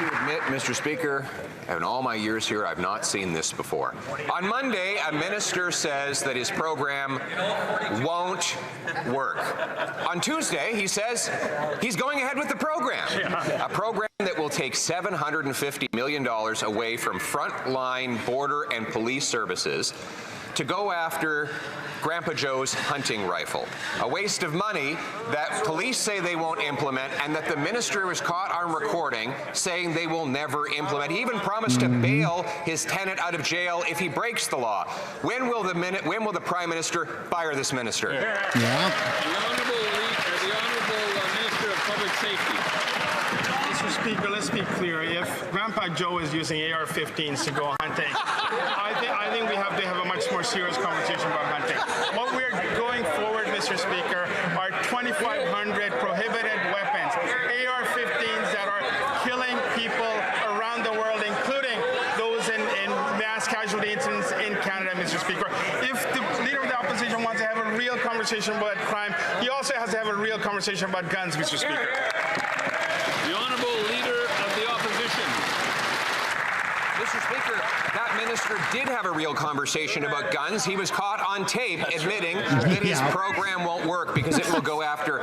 to admit, Mr. Speaker, in all my years here, I've not seen this before. On Monday, a minister says that his program won't work. On Tuesday, he says he's going ahead with the program. A program that will take $750 million away from frontline border and police services to go after Grandpa Joe's hunting rifle. A waste of money that police say they won't implement, and that the minister was caught on recording saying they will never implement. He even promised to bail his tenant out of jail if he breaks the law. When will the Prime Minister fire this minister? Yeah. The Honourable Minister of Public Safety. Mr. Speaker, let's be clear. If Grandpa Joe is using AR-15s to go hunting, I think we have to have a much more serious conversation about hunting. What we're going forward, Mr. Speaker, are 2,500 prohibited weapons, AR-15s that are killing people around the world, including those in mass casualty incidents in Canada, Mr. Speaker. If the Leader of the Opposition wants to have a real conversation about crime, he also has to have a real conversation about guns, Mr. Speaker. The Honourable Leader of the Opposition. Mr. Speaker, that minister did have a real conversation about guns. He was caught on tape admitting that his program won't work because it will go after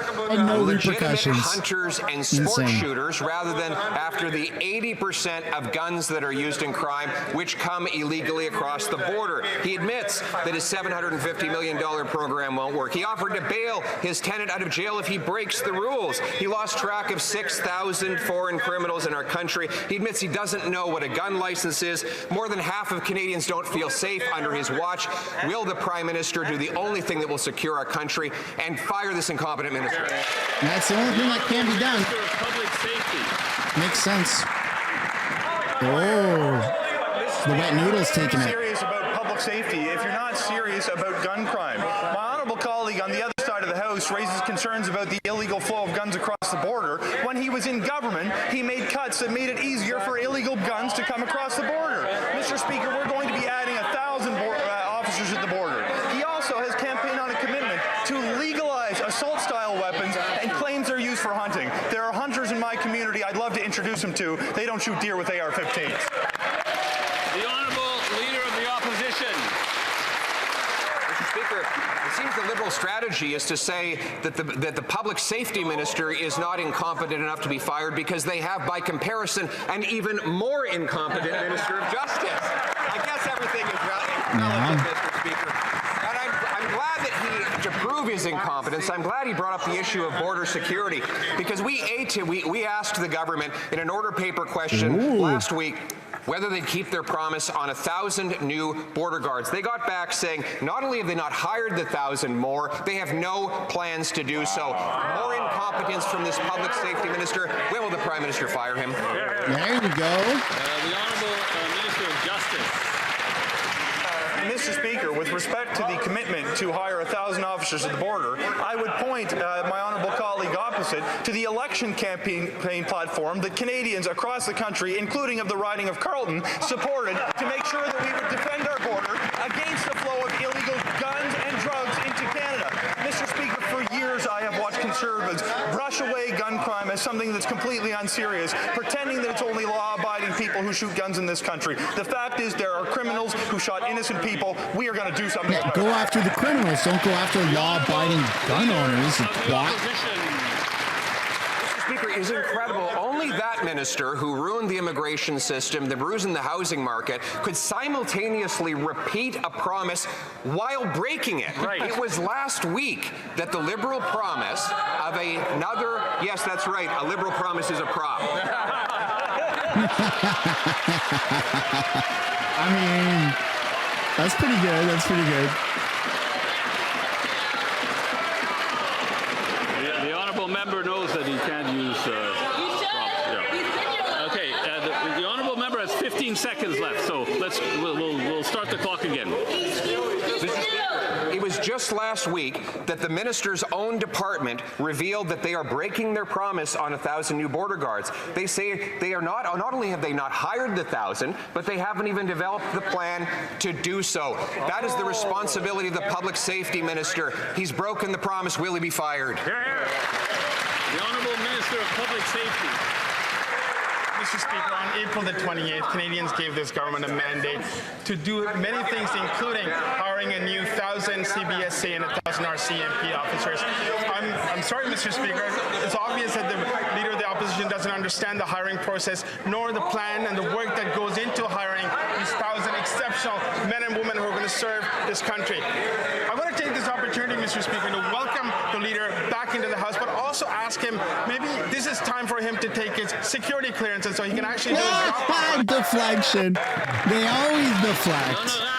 legitimate hunters and sports shooters rather than after the 80% of guns that are used in crime which come illegally across the border. He admits that his $750 million program won't work. He offered to bail his tenant out of jail if he breaks the rules. He lost track of 6,000 foreign criminals in our country. He admits he doesn't know what a gun license is. More than half of Canadians don't feel safe under his watch. Will the Prime Minister do the only thing that will secure our country and fire this incompetent minister? That's the only thing that can be done. Public safety. Makes sense. Oh, the wet noodle's taking it. Serious about public safety if you're not serious about gun crime. My honourable colleague on the other side of the House raises concerns about the illegal flow of guns across the border. When he was in government, he made cuts that made it easier for illegal guns to come across the border. Mr. Speaker, we're going to be adding 1,000 officers at the border. He also has campaigned on a commitment to legalize assault-style weapons and claims they're used for hunting. There are hunters in my community I'd love to introduce him to. They don't shoot deer with AR-15s. The Honourable Leader of the Opposition. Mr. Speaker, it seems the Liberal strategy is to say that the public safety minister is not incompetent enough to be fired because they have, by comparison, an even more incompetent Minister of Justice. I guess everything is relative, Mr. Speaker. And I'm glad that to prove his incompetence, I'm glad he brought up the issue of border security, because we asked the government in an order paper question last week whether they'd keep their promise on 1,000 new border guards. They got back saying not only have they not hired the 1,000 more, they have no plans to do so. More incompetence from this public safety minister. When will the Prime Minister fire him? There you go. The Honourable Minister of Justice. Mr. Speaker, with respect to the commitment to hire 1,000 officers at the border, I would point my honourable colleague opposite to the election campaign platform that Canadians across the country, including of the riding of Carleton, supported to make sure that we would defend our border against the flow of illegal guns and drugs into Canada. Mr. Speaker, for years I have watched Conservatives brush away gun crime as something that's completely unserious, pretending that it's only law-abiding people who shoot guns in this country. The fact is there are criminals who shot innocent people. We are going to do something about it. Go after the criminals. Don't go after law-abiding gun owners. Mr. Speaker, is incredible. Only that minister who ruined the immigration system, the ruined the housing market, could simultaneously repeat a promise while breaking it. Right. It was last week that the Liberal promise of another, yes, that's right, a Liberal promise is a prop. I mean, that's pretty good. That's pretty good. The honourable member knows that he can't use props. Yeah. Okay, the honourable member has 15 seconds left, so we'll start the clock again. It was just last week that the minister's own department revealed that they are breaking their promise on 1,000 new border guards. They say they are not only have they not hired the 1,000, but they haven't even developed the plan to do so. That is the responsibility of the public safety minister. He's broken the promise. Will he be fired? The Honourable Minister of Public Safety. Mr. Speaker, on April the 28th, Canadians gave this government a mandate to do many things, including hiring a new 1,000 CBSA and 1,000 RCMP officers. I'm sorry, Mr. Speaker. It's obvious that the Leader of the Opposition doesn't understand the hiring process, nor the plan and the work that goes into hiring these 1,000 exceptional men and women who are going to serve this country. I want to take this opportunity, Mr. Speaker, to welcome the Leader back into the House, but also ask him, maybe this is time for him to take his security clearances so he can actually do his job. Deflection. They always deflect. No,